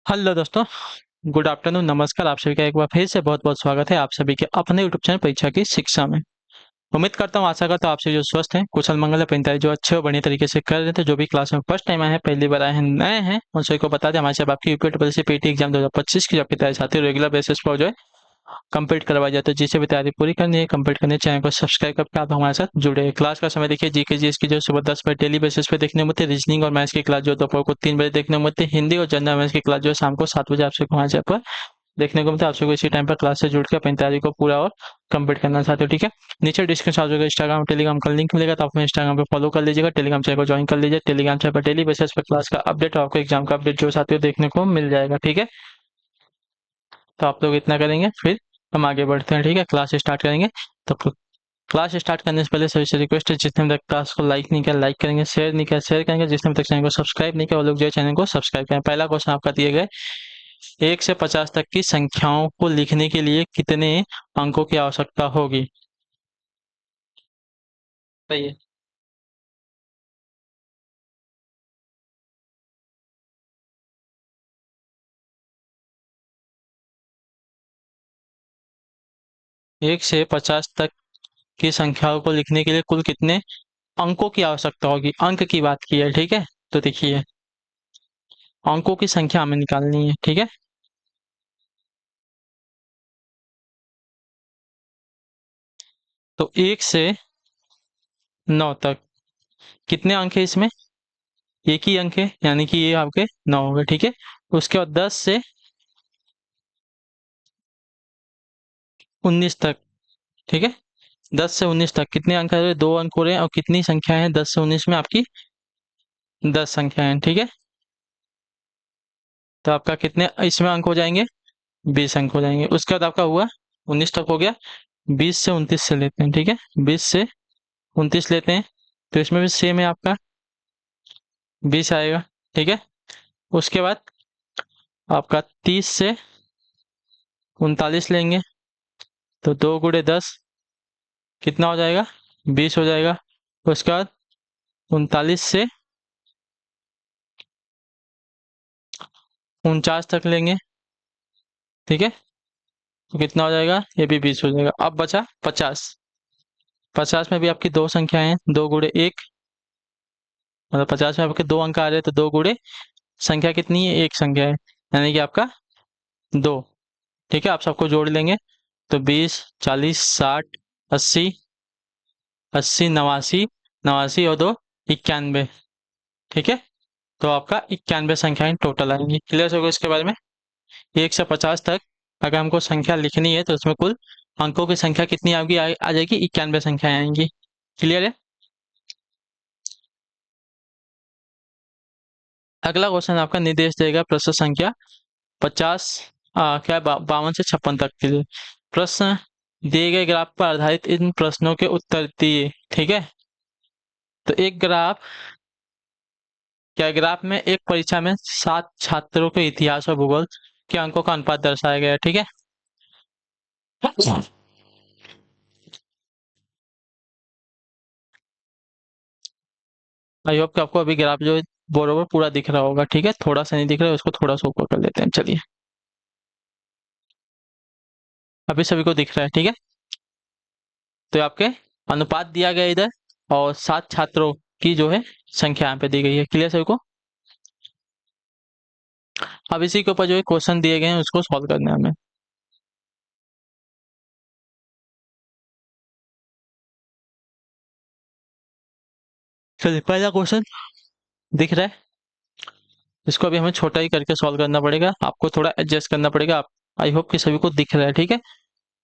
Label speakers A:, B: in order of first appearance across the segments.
A: Hello दोस्तों। Good afternoon, नमस्कार। आप सभी का एक बार फिर से बहुत बहुत स्वागत है आप सभी के अपने यूट्यूब चैनल परीक्षा की शिक्षा में। उम्मीद करता हूँ, आशा करता हूँ आप सभी जो स्वस्थ हैं, कुशल मंगल है, तैयारी जो अच्छे और बढ़िया तरीके से कर रहे थे। जो भी क्लास में फर्स्ट टाइम आए हैं, पहली बार आए हैं, नए हैं, उन सभी को बता दें हमारे साथ आपकी यूपीएससी पीटी एग्जाम 2025 की जो आपकी तैयारी साथी रेगुलर बेसिस पर जो है कंप्लीट करवाई जाती है। जिसे भी तैयारी पूरी करनी है, कंप्लीट करनी है, चैनल को सब्सक्राइब करके आप हमारे साथ जुड़े। क्लास का समय देखिए, जीके जीएस की जो सुबह 10 बजे डेली बेसिस पे देखने को मिलती है। रीजनिंग और मैथ्स की क्लास जो दोपहर को 3 बजे देखने को मिलती है। हिंदी और जनरल अवेयरनेस की क्लास जो है शाम को 7 बजे आपसे हमारे चैनल पर देखने को मिलता है। आप सबको इसी टाइम पर क्लास से जुड़ के अपनी तैयारी को पूरा और कंप्लीट करना चाहते हो, ठीक है। नीचे डिस्क्रिप्शन में इंस्टाग्राम टेलीग्राम का लिंक मिलेगा, तो आप हमें इंस्टाग्राम पे फॉलो कर लीजिएगा, टेलीग्राम चैनल को ज्वाइन कर लीजिए। टेलीग्राम चैनल पर डेली बेसिस पे क्लास का अपडेट और आपको एग्जाम का अपडेट जो साथियों देखने को मिल जाएगा, ठीक है। तो आप लोग इतना करेंगे, फिर हम आगे बढ़ते हैं, ठीक है। क्लास स्टार्ट करेंगे। तो क्लास स्टार्ट करने से पहले सभी से रिक्वेस्ट है, जिसने अभी तक क्लास को लाइक नहीं किया लाइक करेंगे, शेयर नहीं किया शेयर करेंगे, जिसने अभी तक चैनल को सब्सक्राइब नहीं किया वो लोग जो है चैनल को सब्सक्राइब करें। पहला क्वेश्चन आपका दिए गए, 1 से 50 तक की संख्याओं को लिखने के लिए कितने अंकों की आवश्यकता होगी? सही है। 1 से 50 तक की संख्याओं को लिखने के लिए कुल कितने अंकों की आवश्यकता होगी? अंक की बात की है, ठीक है। तो देखिए, अंकों की संख्या हमें निकालनी है, ठीक है। तो 1 से 9 तक कितने अंक है इसमें? एक ही अंक है, यानी कि ये आपके 9 हो गए, ठीक है। उसके बाद 10 से 19 तक, ठीक है। 10 से 19 तक कितने अंक है? 2 अंक हो रहे हैं। और कितनी संख्या है 10 से 19 में? आपकी 10 संख्या है, ठीक है। तो आपका कितने इसमें अंक हो जाएंगे? 20 अंक हो जाएंगे। उसके बाद आपका हुआ 19 तक हो गया। 20 से 29 से लेते हैं, ठीक है। 20 से 29 लेते हैं, तो इसमें भी सेम है, आपका 20 आएगा, ठीक है। उसके बाद आपका 30 से 39 लेंगे, तो 2 × 10 कितना हो जाएगा? 20 हो जाएगा। उसके बाद 39 से 49 तक लेंगे, ठीक है। तो कितना हो जाएगा? ये भी 20 हो जाएगा। अब बचा 50। 50 में भी आपकी दो संख्याएं हैं, 2 × 1, मतलब 50 में आपके 2 अंक आ रहे हैं, तो 2 × संख्या कितनी है? एक संख्या है, यानी कि आपका 2, ठीक है। आप सबको जोड़ लेंगे, तो 20 40 60 80 80 89 89 और 2 91, ठीक है। तो आपका 91 संख्याएं टोटल आएंगी। क्लियर होगा इसके बारे में? 1 से 50 तक अगर हमको संख्या लिखनी है, तो उसमें कुल अंकों की संख्या कितनी आएगी? आ जाएगी 91 संख्याएं आएंगी। क्लियर है? अगला क्वेश्चन आपका निर्देश देगा प्रश्न संख्या 50 क्या 52 से 56 तक के लिए। प्रश्न दिए गए ग्राफ पर आधारित इन प्रश्नों के उत्तर दिए, ठीक है। तो एक ग्राफ, क्या ग्राफ में एक परीक्षा में 7 छात्रों के इतिहास और भूगोल के अंकों का अनुपात दर्शाया गया है, ठीक है। आई होप कि आपको अभी ग्राफ जो है बरोबर पूरा दिख रहा होगा, ठीक है। थोड़ा सा नहीं दिख रहा है, उसको थोड़ा सा ऊपर कर लेते हैं, चलिए। अभी सभी को दिख रहा है, ठीक है। तो आपके अनुपात दिया गया है इधर, और 7 छात्रों की जो है संख्या यहाँ पे दी गई है। क्लियर सभी को? अब इसी के ऊपर जो है क्वेश्चन दिए गए हैं, उसको सॉल्व करना है हमें। चलिए, पहला क्वेश्चन दिख रहा है, इसको अभी हमें छोटा ही करके सॉल्व करना पड़ेगा, आपको थोड़ा एडजस्ट करना पड़ेगा। आप, आई होप कि सभी को दिख रहा है, ठीक है।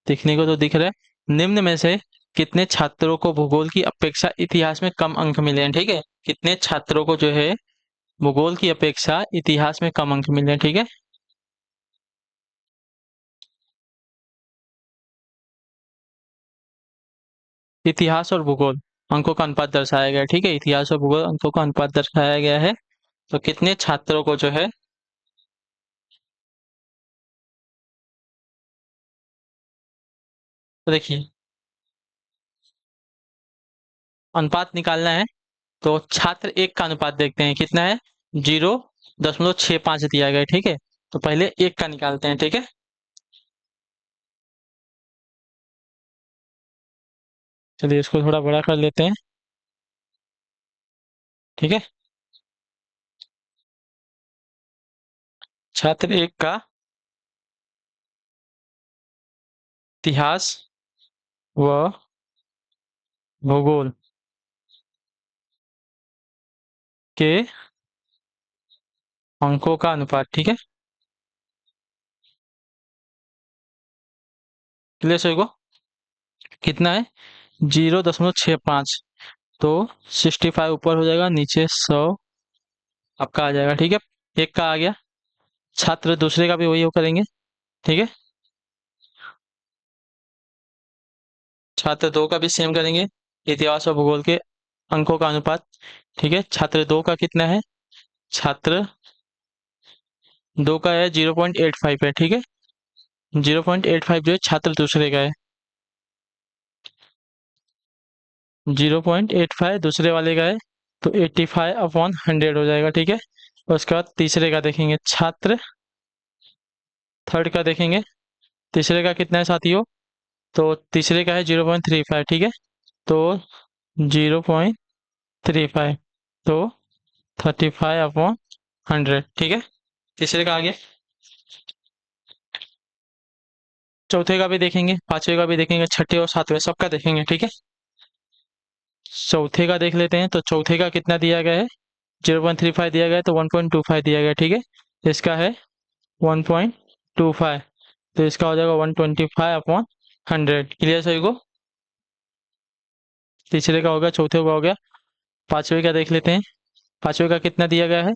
A: दिखने को तो दिख रहा है। निम्न में से कितने छात्रों को भूगोल की अपेक्षा इतिहास में कम अंक मिले हैं, ठीक है। कितने छात्रों को जो है भूगोल की अपेक्षा इतिहास में कम अंक मिले हैं, ठीक है। इतिहास और भूगोल अंकों का अनुपात दर्शाया गया है, ठीक है। इतिहास और भूगोल अंकों का अनुपात दर्शाया गया है। तो कितने छात्रों को जो है, तो देखिए, अनुपात निकालना है, तो छात्र एक का अनुपात देखते हैं कितना है। 0.65 दिया गया है, ठीक है। तो पहले एक का निकालते हैं, ठीक है। चलिए इसको थोड़ा बड़ा कर लेते हैं, ठीक है। छात्र एक का इतिहास व भूगोल के अंकों का अनुपात, ठीक है। क्लियर सभी को? कितना है? 0.65। तो 65 ऊपर हो जाएगा, नीचे 100 आपका आ जाएगा, ठीक है। एक का आ गया। छात्र दूसरे का भी वही हो करेंगे, ठीक है। छात्र दो का भी सेम करेंगे, इतिहास और भूगोल के अंकों का अनुपात, ठीक है। छात्र दो का कितना है? छात्र दो का है 0.85 है, ठीक है। 0.85 जो है छात्र दूसरे का है, 0.85 दूसरे वाले का है। तो 85/100 हो जाएगा, ठीक है। उसके बाद तीसरे का देखेंगे, छात्र थर्ड का देखेंगे। तीसरे का कितना है साथियों? तो तीसरे का है 0.35, ठीक है। तो 0.35, तो 35/100, ठीक है। तीसरे का आ गया। चौथे का भी देखेंगे, पांचवे का भी देखेंगे, छठे और सातवें सबका देखेंगे, ठीक है। चौथे का देख लेते हैं। तो चौथे का कितना दिया गया है? 0.35 दिया गया है, तो 1.25 दिया गया है, ठीक है। इसका है 1.25, तो इसका हो जाएगा 125/100। क्लियर सभी को? तीसरे का हो गया, चौथे का हो गया। पांचवे का देख लेते हैं। पांचवे का कितना दिया गया है?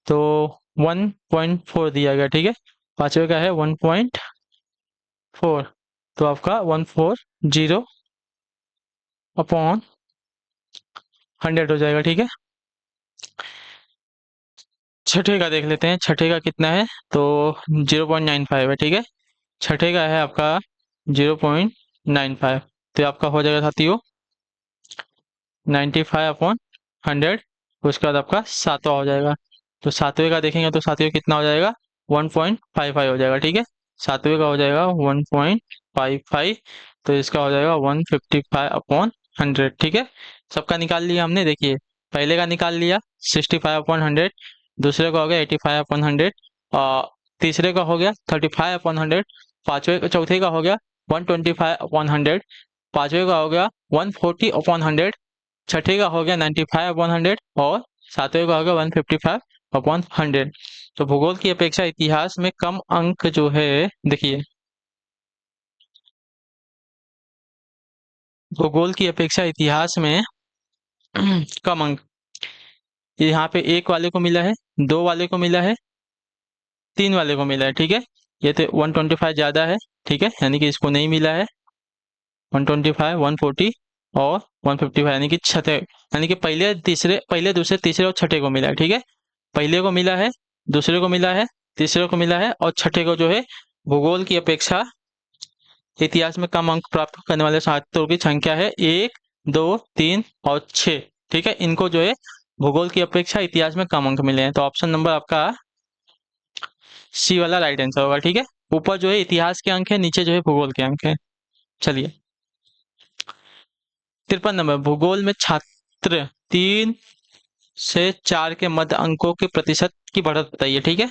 A: तो 1.4 दिया गया, ठीक है। पांचवे का है 1.4, तो आपका 140/100 हो जाएगा, ठीक है। छठे का देख लेते हैं। छठे का कितना है? तो 0.95 है, ठीक है। छठे का है आपका 0.95, तो आपका हो जाएगा साथियों 95/100। उसके बाद आपका सातवां हो जाएगा। तो सातवें का देखेंगे, तो सातवें कितना हो जाएगा? 1.55 हो जाएगा, ठीक है। सातवें का हो जाएगा 1.55, तो इसका हो जाएगा 155/100, ठीक है। सबका निकाल लिया हमने, देखिए। पहले का निकाल लिया 65/100, दूसरे का हो गया 85/100, और तीसरे का हो गया 35/100, पांचवे चौथे का हो गया 125/100, पांचवे का हो गया 140/100, छठे का हो गया 95/100, और सातवें का हो गया 155/100। तो भूगोल की अपेक्षा इतिहास में कम अंक जो है, देखिए, भूगोल की अपेक्षा इतिहास में कम अंक यहाँ पे एक वाले को मिला है, दो वाले को मिला है, तीन वाले को मिला है, ठीक है। ये तो 125 ज्यादा है, ठीक है, यानी कि इसको नहीं मिला है। 125, 140 और 155, यानी कि छठे, यानी कि पहले दूसरे तीसरे और छठे को मिला है, ठीक है। पहले को मिला है, दूसरे को मिला है, तीसरे को मिला है, और छठे को जो है भूगोल की अपेक्षा इतिहास में कम अंक प्राप्त करने वाले छात्रों की संख्या है 1, 2, 3 और 6, ठीक है। इनको जो है भूगोल की अपेक्षा इतिहास में कम अंक मिले हैं। तो ऑप्शन नंबर आपका सी वाला राइट आंसर होगा, ठीक है। ऊपर जो है इतिहास के अंक है, नीचे जो है भूगोल के अंक है। चलिए 53 नंबर, भूगोल में छात्र 3 से 4 के मध्य अंकों के प्रतिशत की बढ़त बताइए, ठीक है।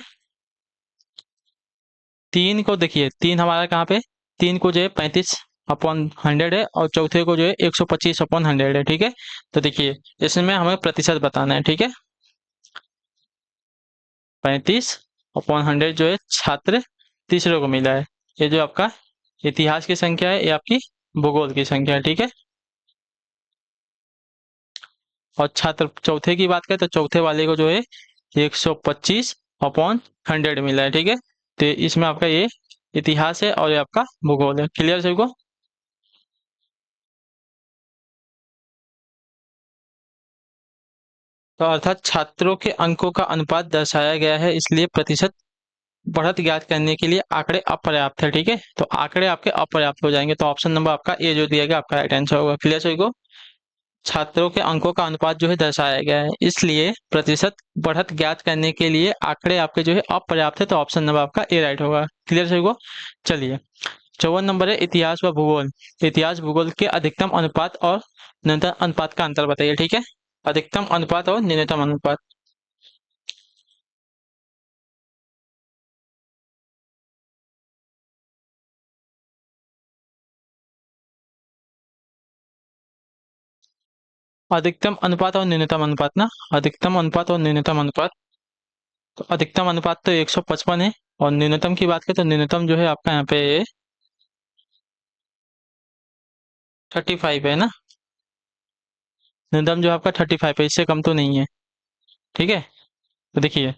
A: तीन को देखिए, तीन हमारा कहाँ पे? तीन को जो है 35/100 है, और चौथे को जो है 125/100 है, ठीक है। तो देखिए इसमें हमें प्रतिशत बताना है, ठीक है। 35/100 जो है छात्र तीसरे को मिला है। ये जो आपका इतिहास की संख्या है, ये आपकी भूगोल की संख्या है, ठीक है। और छात्र चौथे की बात करें, तो चौथे वाले को जो है 125/100 मिला है, ठीक है। तो इसमें आपका ये इतिहास है और ये आपका भूगोल है। क्लियर सभी को? तो अर्थात छात्रों के अंकों का अनुपात दर्शाया गया है, इसलिए प्रतिशत बढ़त ज्ञात करने के लिए आंकड़े अपर्याप्त है, ठीक है। तो आंकड़े आपके अपर्याप्त हो जाएंगे, तो ऑप्शन नंबर आपका ए जो दिया गया आपका राइट आंसर होगा। क्लियर सभी को? छात्रों के अंकों का अनुपात जो है दर्शाया गया है, इसलिए प्रतिशत बढ़त ज्ञात करने के लिए आंकड़े आपके जो है अपर्याप्त है, तो ऑप्शन नंबर आपका ए राइट होगा। क्लियर सभी को? चलिए, 54 नंबर है इतिहास व भूगोल। इतिहास भूगोल के अधिकतम अनुपात और न्यूनतम अनुपात का अंतर बताइए। ठीक है, अधिकतम अनुपात और न्यूनतम अनुपात। अधिकतम अनुपात और न्यूनतम अनुपात ना, अधिकतम अनुपात और न्यूनतम अनुपात। तो अधिकतम अनुपात तो 155 है, और न्यूनतम की बात करें तो न्यूनतम जो है आपका यहाँ पे 35 है ना। न्यूनतम जो आपका 35 है, इससे कम तो नहीं है। ठीक है, तो देखिए,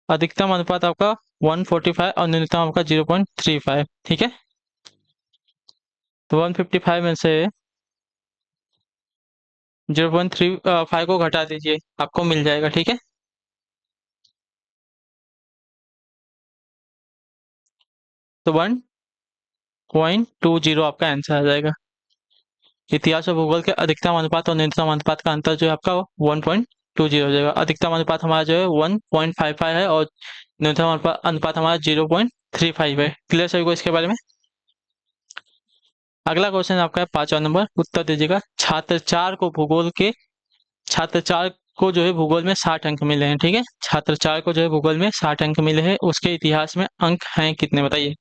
A: अधिकतम अनुपात आपका 145 और न्यूनतम आपका 0.35। ठीक है, तो 155 में से 0.35 को घटा दीजिए, आपको मिल जाएगा। ठीक है, तो 1.20 आपका आंसर आ जाएगा। इतिहास और भूगोल के अधिकतम अनुपात और न्यूनतम अनुपात का अंतर जो है आपका 1.20 हो जाएगा। अधिकतम अनुपात हमारा जो है 1.55 है, और न्यूनतम अनुपात हमारा 0.35 है। क्लियर सभी को इसके बारे में? अगला क्वेश्चन आपका है 5वां नंबर, उत्तर दीजिएगा। छात्र चार को जो है भूगोल में 60 अंक मिले हैं। ठीक है, छात्र चार को जो है भूगोल में 60 अंक मिले हैं, उसके इतिहास में अंक हैं कितने बताइए।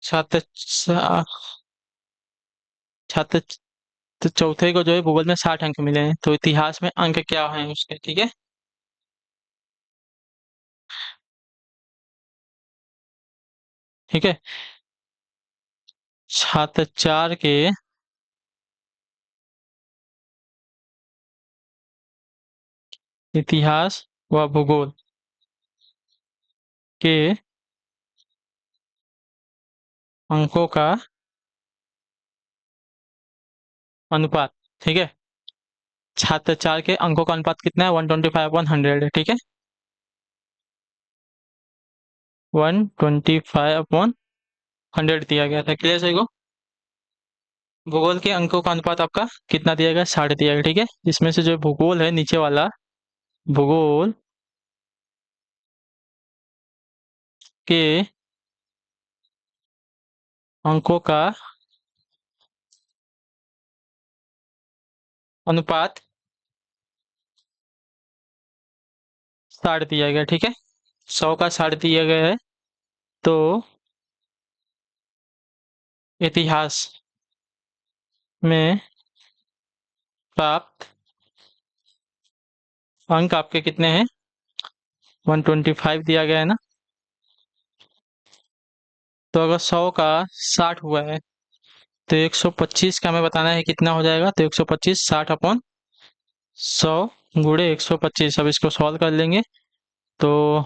A: छात्र चा- छात्र तो चौथे को जो है भूगोल में 60 अंक मिले हैं, तो इतिहास में अंक क्या हैं उसके। ठीक है, ठीक है, छात्र चार के इतिहास व भूगोल के अंकों का अनुपात। ठीक है, छात्र चार के अंकों का अनुपात कितना है, 125 100 है। ठीक है, 125/100 दिया गया था। क्लियर सही को? भूगोल के अंकों का अनुपात आपका कितना दिया गया, 60 दिया गया। ठीक है, इसमें से जो भूगोल है नीचे वाला, भूगोल के अंकों का अनुपात 60 दिया गया। ठीक है, 100 का 60 दिया गया है, तो इतिहास में प्राप्त अंक आपके कितने हैं, 125 दिया गया है ना। तो अगर 100 का 60 हुआ है, तो 125 का हमें बताना है कितना हो जाएगा। तो 125 60/100 गुणे 125। अब इसको सॉल्व कर लेंगे, तो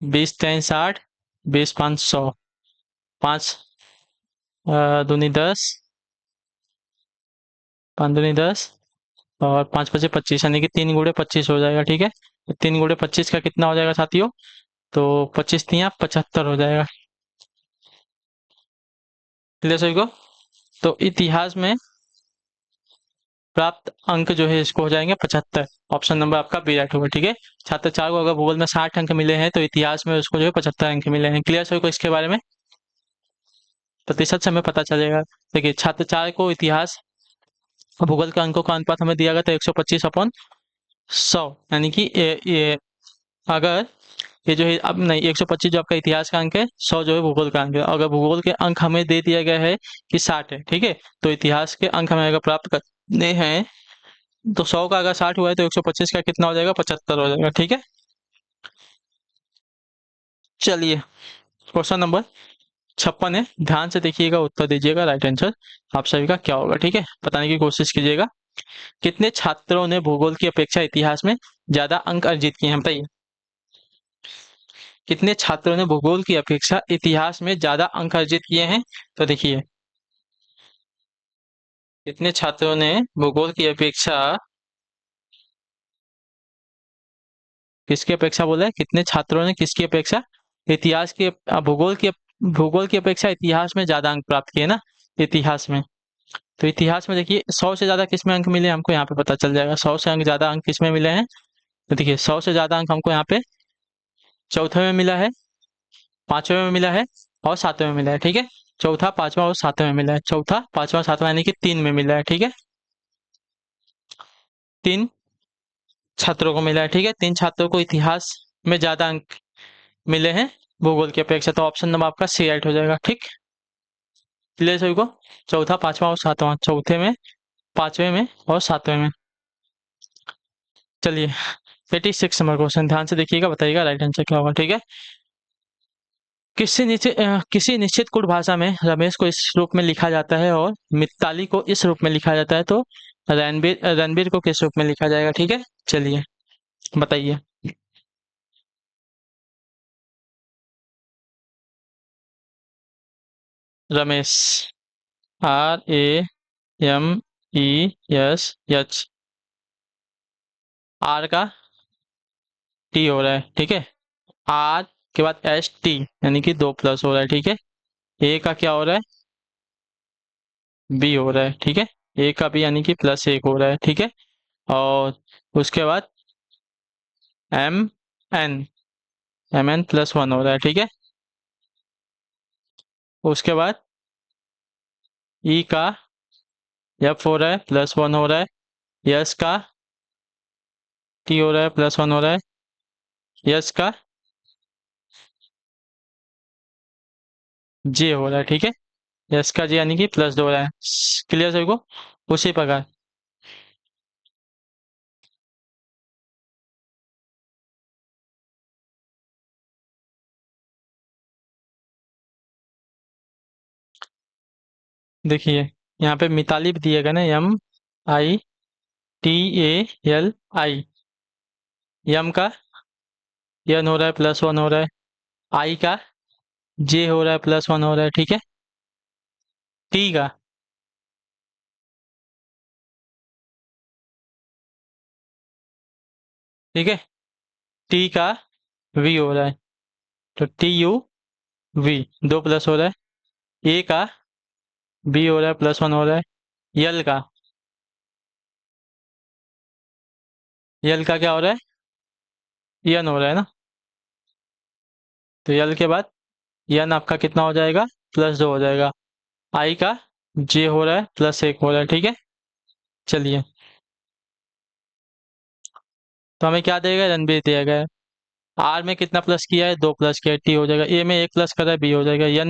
A: 20×3 = 60, 20×5 = 100, 5 दूनी 10, 5 दूनी 10, और 5×5 = 25, यानी कि 3 × 25 हो जाएगा। ठीक है, तो 3 × 25 का कितना हो जाएगा साथियों, तो 25×3 = 75 हो जाएगा। क्लियर सभी को? तो इतिहास में प्राप्त अंक जो है इसको हो जाएंगे 75। ऑप्शन नंबर आपका बी राइट होगा। ठीक है, छात्र चार को अगर भूगोल में 60 अंक मिले हैं, तो इतिहास में उसको जो है 75 अंक मिले हैं। क्लियर सभी को इसके बारे में? प्रतिशत से हमें पता चलेगा। देखिए, छात्र चार को इतिहास और भूगोल के अंकों का अनुपात हमें दिया गया था 125/100, यानी कि ये अगर ये जो है, अब नहीं, 125 जो आपका इतिहास का अंक है, 100 जो है भूगोल का अंक है। अगर भूगोल के अंक हमें दे दिया गया है कि 60 है, ठीक है, तो इतिहास के अंक हमें अगर प्राप्त करने हैं, तो 100 का अगर 60 हुआ है, तो 125 का कितना हो जाएगा, 75 हो जाएगा। ठीक है, चलिए, क्वेश्चन नंबर 56 है, ध्यान से देखिएगा, उत्तर दीजिएगा, राइट आंसर आप सभी का क्या होगा। ठीक है, बताने की कोशिश कीजिएगा। कितने छात्रों ने भूगोल की अपेक्षा इतिहास में ज्यादा अंक अर्जित किए हैं बताइए। कितने छात्रों ने भूगोल की अपेक्षा इतिहास में ज्यादा अंक अर्जित किए हैं, तो देखिए, कितने छात्रों ने भूगोल की अपेक्षा किसकी अपेक्षा बोला है, कितने छात्रों ने किसकी अपेक्षा, इतिहास के भूगोल की अपेक्षा इतिहास में ज्यादा अंक प्राप्त किए ना, इतिहास में। तो इतिहास में देखिए 100 से ज्यादा किसमें अंक मिले हमको यहाँ पे पता चल जाएगा, 100 से अंक ज्यादा अंक किसमें मिले हैं। तो देखिए 100 से ज्यादा अंक हमको यहाँ पे चौथे में मिला है, पांचवें में मिला है और सातवें में मिला है, ठीक है। चौथा, पांचवा और सातवें में मिला है, चौथा, पांचवा, सातवां यानी कि 3 में मिला है, ठीक है। 3 छात्रों को मिला है, ठीक है। 3 छात्रों को इतिहास में ज्यादा अंक मिले हैं भूगोल की अपेक्षा, तो ऑप्शन नंबर आपका सी राइट हो जाएगा, ठीक। क्लियर सभी को। चौथा, पांचवा और सातवां, चौथे में, पांचवें में और सातवें में। चलिए 86 नंबर क्वेश्चन ध्यान से देखिएगा, बताइएगा राइट आंसर क्या होगा, ठीक है। किसी निश्चित कुट भाषा में रमेश को इस रूप में लिखा जाता है और मिताली को इस रूप में लिखा जाता है, तो रणबीर रणबीर को किस रूप में लिखा जाएगा, ठीक है। चलिए बताइए। रमेश, RAMESH, आर का टी हो रहा है, ठीक है। आर के बाद ST यानी कि 2 प्लस हो रहा है, ठीक है। ए का क्या हो रहा है, बी हो रहा है, ठीक है। ए का बी यानी कि +1 हो रहा है, ठीक है। और उसके बाद MN, MN +1 हो रहा है, ठीक है। उसके बाद ई का F हो रहा है, +1 हो रहा है। यस का टी हो रहा है, +1 हो रहा है। यस का जे हो रहा है, ठीक है। यस का जे यानी कि +2 हो रहा है। क्लियर सभी को। उसी प्रकार देखिए यहाँ पे मिताली भी दिएगा ना, MITALI। यम का यन हो रहा है, +1 हो रहा है। आई का जे हो रहा है, +1 हो रहा है, ठीक है। टी का ठीक है, टी का वी हो रहा है, तो TUV 2 प्लस हो रहा है। ए का बी हो रहा है, +1 हो रहा है। यल का क्या हो रहा है, यन हो रहा है ना, तो यल के बाद यन आपका कितना हो जाएगा, +2 हो जाएगा। आई का जे हो रहा है, +1 हो रहा है, ठीक है। चलिए तो हमें क्या देगा, रणबीर दिया गया है। आर में कितना प्लस किया है, 2 प्लस किया है, टी हो जाएगा। ए में 1 प्लस कर रहा है, बी हो जाएगा। यन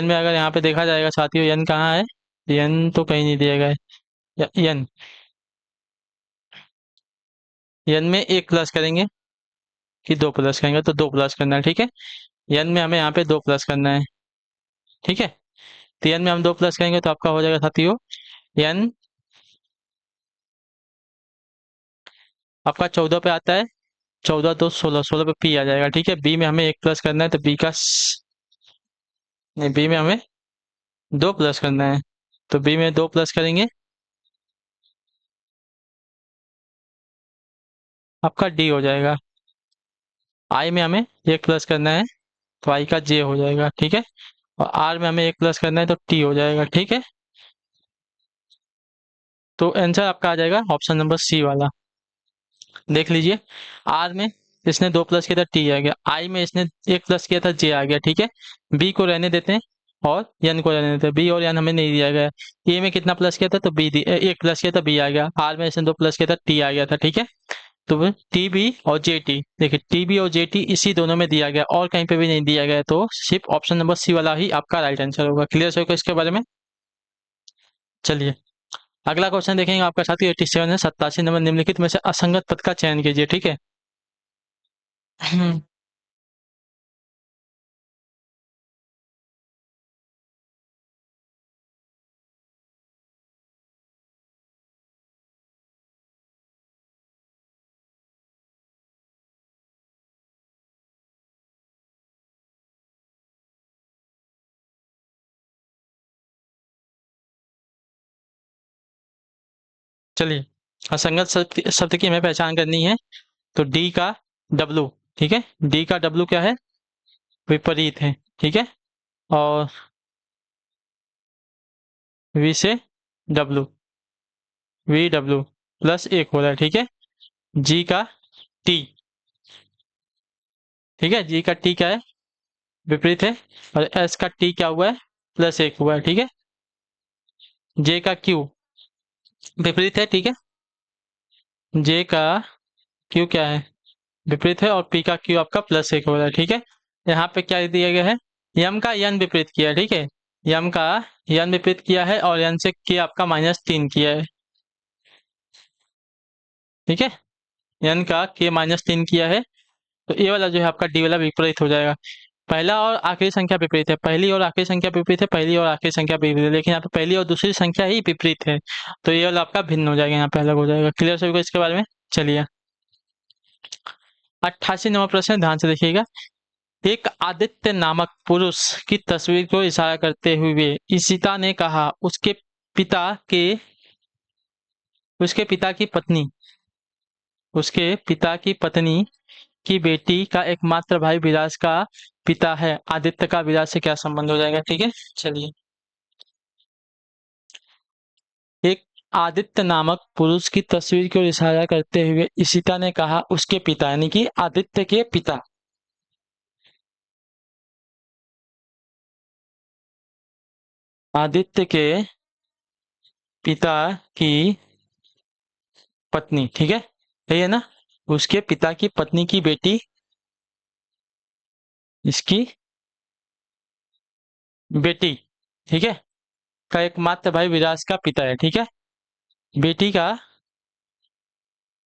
A: में अगर यहाँ पे देखा जाएगा साथियों, यन कहाँ है, यन तो कहीं नहीं दिया गया है। यन यन में 1 प्लस करेंगे कि 2 प्लस करेंगे, तो 2 प्लस करना है, ठीक है। यन में हमें यहाँ पे 2 प्लस करना है, ठीक है। तो यन में हम 2 प्लस करेंगे तो आपका हो जाएगा साथियों, यन आपका 14 पे आता है, 14 तो 16, 16 पे पी आ जाएगा, ठीक है। बी में हमें 1 प्लस करना है, तो नहीं, बी में हमें 2 प्लस करना है, तो बी में 2 प्लस करेंगे, आपका डी हो जाएगा। आई में हमें 1 प्लस करना है, तो आई का जे हो जाएगा, ठीक है। और आर में हमें 1 प्लस करना है, तो टी हो जाएगा, ठीक है। तो आंसर आपका आ जाएगा ऑप्शन नंबर सी वाला। देख लीजिए, आर में इसने 2 प्लस किया था, टी आ गया। आई में इसने 1 प्लस किया था, जे आ गया, ठीक है। बी को रहने देते हैं और एन को रहने देते हैं, बी और एन हमें नहीं दिया गया है। ए में कितना प्लस किया था, तो 1 प्लस किया था, बी आ गया। आर में इसने 2 प्लस किया था, टी आ गया था, ठीक है। तो टी बी और जे टी, देखिए टी बी और जे टी इसी दोनों में दिया गया, और कहीं पे भी नहीं दिया गया है, तो सिर्फ ऑप्शन नंबर सी वाला ही आपका राइट आंसर होगा। क्लियर होगा इसके बारे में। चलिए अगला क्वेश्चन देखेंगे आपका साथी 87 है, 87 नंबर, निम्नलिखित में से असंगत पद का चयन कीजिए, ठीक है। चलिए, असंगत शब्द की हमें पहचान करनी है, तो डी का डब्लू, ठीक है, डी का डब्लू क्या है, विपरीत है, ठीक है, और वी से डब्लू, वी डब्लू प्लस एक हो रहा है, ठीक है, जी का टी, ठीक है, जी का टी क्या है, विपरीत है, और एस का टी क्या हुआ है, प्लस एक हुआ है, ठीक है, जे का क्यू विपरीत है, ठीक है, जे का क्यू क्या है, विपरीत है, और पी का क्यू आपका प्लस एक हो रहा है, ठीक है। यहाँ पे क्या दिया गया है, यम का यन विपरीत किया है, ठीक है, यम का यन विपरीत किया है और यन से के आपका -3 किया है, ठीक है, यन का के -3 किया है, तो ये वाला जो है आपका डी वाला विपरीत हो जाएगा। पहला और आखिरी संख्या विपरीत है, पहली और आखिरी संख्या विपरीत है, पहली और आखिरी संख्या विपरीत है, लेकिन यहाँ पे पहली और दूसरी संख्या ही विपरीत है, तो ये वाला आपका भिन्न हो जाएगा, यहाँ पे अलग हो जाएगा। क्लियर सभी को इसके बारे में? चलिए 88 नंबर प्रश्न ध्यान से देखिएगा। एक आदित्य नामक पुरुष की तस्वीर को इशारा करते हुए ईशिता ने कहा पिता के उसके पिता की पत्नी उसके पिता की पत्नी की बेटी का एकमात्र भाई विराज का पिता है, आदित्य का विराज से क्या संबंध हो जाएगा, ठीक है। चलिए, एक आदित्य नामक पुरुष की तस्वीर को इशारा करते हुए ईशिता ने कहा उसके पिता, यानी कि आदित्य के पिता, आदित्य के पिता की पत्नी, ठीक है, यही है ना, उसके पिता की पत्नी की बेटी इसकी बेटी, ठीक है, का एकमात्र भाई विराज का पिता है, ठीक है, बेटी का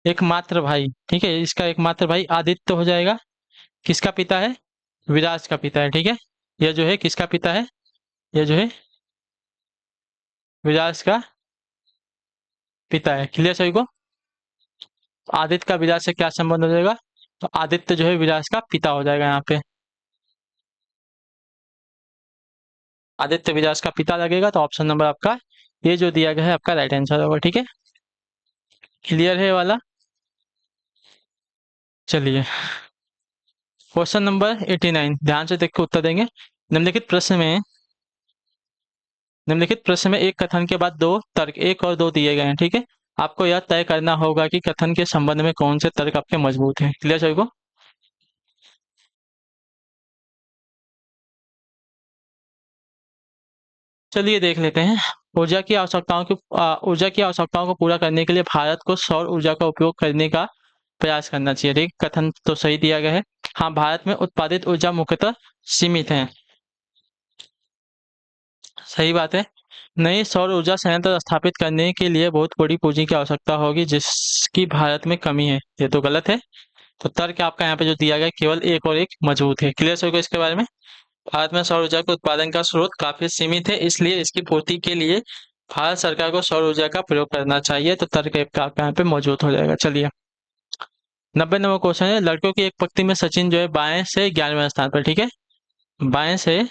A: एकमात्र भाई, ठीक है, इसका एकमात्र भाई आदित्य हो जाएगा, किसका पिता है, विराज का पिता है, ठीक है, यह जो है किसका पिता है, यह जो है विराज का पिता है। क्लियर सभी को? आदित्य का विराज से क्या संबंध हो जाएगा, तो आदित्य जो है विराज का पिता हो जाएगा, यहाँ पे आदित्य विराज का पिता लगेगा, तो ऑप्शन नंबर आपका ये जो दिया गया है आपका राइट आंसर होगा, ठीक है। क्लियर है वाला? चलिए क्वेश्चन नंबर 89 ध्यान से देख के उत्तर देंगे। निम्नलिखित प्रश्न में एक कथन के बाद दो तर्क एक और दो दिए गए हैं, ठीक है, आपको यह तय करना होगा कि कथन के संबंध में कौन से तर्क आपके मजबूत हैं। क्लियर सभी को? चलिए देख लेते हैं। ऊर्जा की आवश्यकताओं को पूरा करने के लिए भारत को सौर ऊर्जा का उपयोग करने का प्रयास करना चाहिए, ठीक, कथन तो सही दिया गया है। हाँ, भारत में उत्पादित ऊर्जा मुख्यतः सीमित है, सही बात है। नई सौर ऊर्जा संयंत्र स्थापित करने के लिए बहुत बड़ी पूंजी की आवश्यकता होगी, जिसकी भारत में कमी है, ये तो गलत है। तो तर्क आपका यहाँ पे जो दिया गया है, केवल एक और एक मजबूत है। क्लियर सभी को इसके बारे में? भारत में सौर ऊर्जा के उत्पादन का स्रोत काफी सीमित है, इसलिए इसकी पूर्ति के लिए भारत सरकार को सौर ऊर्जा का प्रयोग करना चाहिए, तो तर्क आपका यहाँ पे मौजूद हो जाएगा। चलिए 90 नंबर क्वेश्चन है, लड़कों की एक पंक्ति में सचिन जो है बाएं से 11वें स्थान पर, ठीक है, बाएं से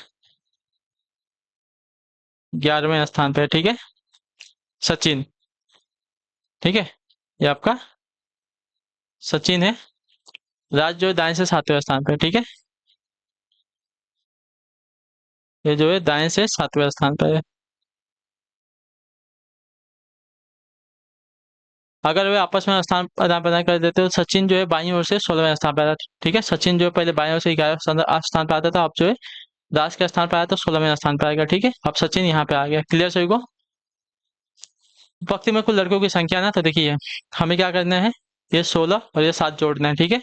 A: 11वें स्थान पर, ठीक है, सचिन, ठीक है, ये आपका सचिन है। राज जो है दाएं से 7वें स्थान पर, ठीक है, ये जो है दाएं से 7वें स्थान पर है। अगर वे आपस में स्थान आदान प्रदान कर देते तो सचिन जो है बाईं ओर से 16वें स्थान पर आता, ठीक है, सचिन जो है पहले बाईं ओर से 11वें स्थान पर आता था, अब जो है दास के स्थान पर आया तो 16वें स्थान पर आएगा, ठीक है, अब सचिन यहाँ पे आ गया। क्लियर सभी को? पंक्ति में कुल लड़कों की संख्या ना, तो देखिए हमें क्या करना है, ये 16 और ये 7 जोड़ना है, ठीक है,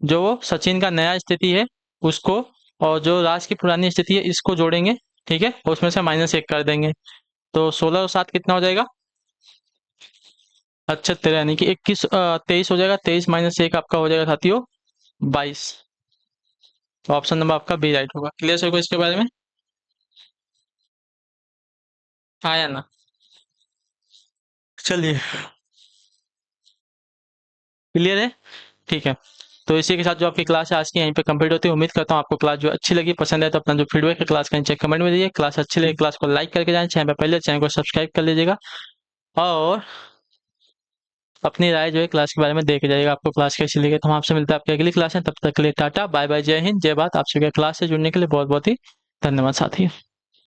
A: जो सचिन का नया स्थिति है उसको और जो राज की पुरानी स्थिति है इसको जोड़ेंगे, ठीक है, उसमें से -1 कर देंगे, तो 16 और 7 कितना हो जाएगा, अच्छा 13, यानी कि 23 हो जाएगा, 23 -1 आपका हो जाएगा साथियों 22, तो ऑप्शन नंबर आपका बी राइट होगा। क्लियर सभी को इसके बारे में? आया ना? चलिए क्लियर है, ठीक है, तो इसी के साथ जो आपकी क्लास है आज की यहीं पे कंप्लीट होती है। उम्मीद करता हूँ आपको क्लास जो अच्छी लगी, पसंद है, तो अपना जो फीडबैक है क्लास का नीचे कमेंट में दीजिए। क्लास अच्छी लगी क्लास को लाइक करके जाएं, चैनल पर पहले चैनल को सब्सक्राइब कर लीजिएगा, और अपनी राय जो है क्लास के बारे में दे के जाइएगा, आपको क्लास कैसी लगी। तो हम आपसे मिलते हैं आपकी अगली क्लास में, तब तक के लिए टाटा बाय बाय, जय हिंद जय भारत। आप सभी का क्लास से जुड़ने के लिए बहुत बहुत ही धन्यवाद साथी।